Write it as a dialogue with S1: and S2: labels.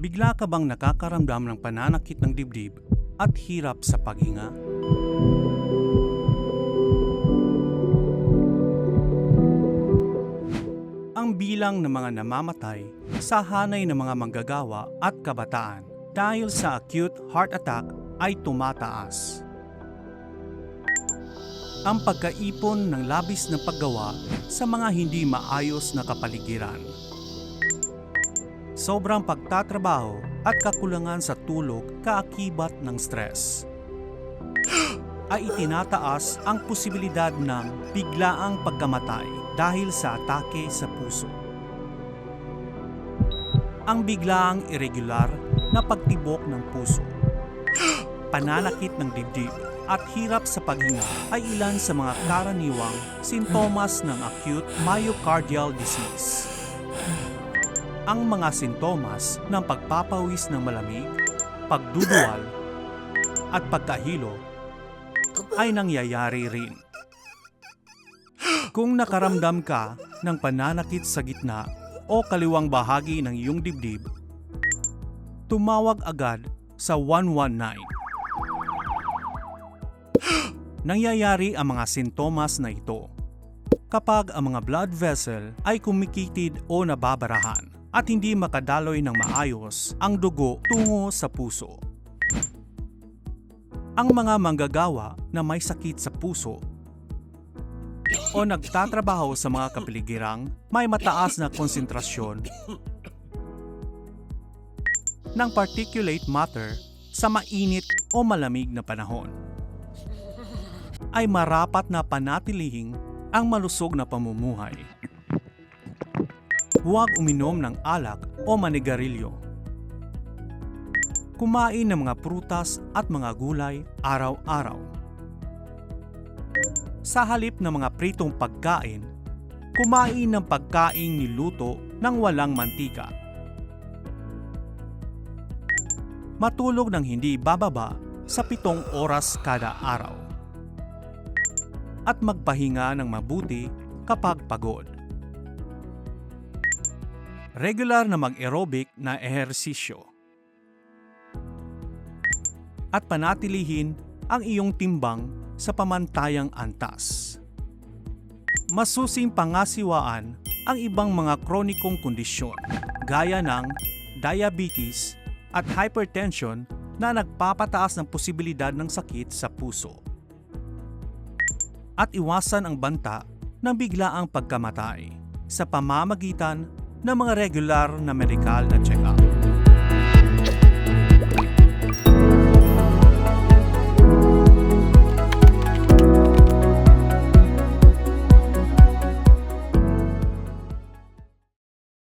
S1: Bigla ka bang nakakaramdam ng pananakit ng dibdib at hirap sa paghinga? Ang bilang ng mga namamatay sa hanay ng mga manggagawa at kabataan dahil sa acute heart attack ay tumataas. Ang pagkaipon ng labis na paggawa sa mga hindi maayos na kapaligiran. Sobrang pagtatrabaho at kakulangan sa tulog kaakibat ng stress ay itinataas ang posibilidad ng biglaang pagkamatay dahil sa atake sa puso. Ang biglaang irregular na pagtibok ng puso, pananakit ng dibdib at hirap sa paghinga ay ilan sa mga karaniwang sintomas ng acute myocardial disease. Ang mga sintomas ng pagpapawis ng malamig, pagduduwal, at pagkahilo ay nangyayari rin. Kung nakaramdam ka ng pananakit sa gitna o kaliwang bahagi ng iyong dibdib, tumawag agad sa 119. Nangyayari ang mga sintomas na ito kapag ang mga blood vessel ay kumikitid o nababarahan at hindi makadaloy ng maayos ang dugo tungo sa puso. Ang mga manggagawa na may sakit sa puso o nagtatrabaho sa mga kapaligirang may mataas na konsentrasyon ng particulate matter sa mainit o malamig na panahon ay marapat na panatilihing ang malusog na pamumuhay. Huwag uminom ng alak o manigarilyo. Kumain ng mga prutas at mga gulay araw-araw. Sa halip ng mga pritong pagkain, kumain ng pagkaing niluto ng walang mantika. Matulog ng hindi bababa sa 7 oras kada araw. At magpahinga ng mabuti kapag pagod. Regular na mag-aerobic na ehersisyo. At panatilihin ang iyong timbang sa pamantayang antas. Masusing pangasiwaan ang ibang mga kronikong kondisyon gaya ng diabetes at hypertension na nagpapataas ng posibilidad ng sakit sa puso. At iwasan ang banta ng biglaang pagkamatay sa pamamagitan ng mga regular na medikal na check-up.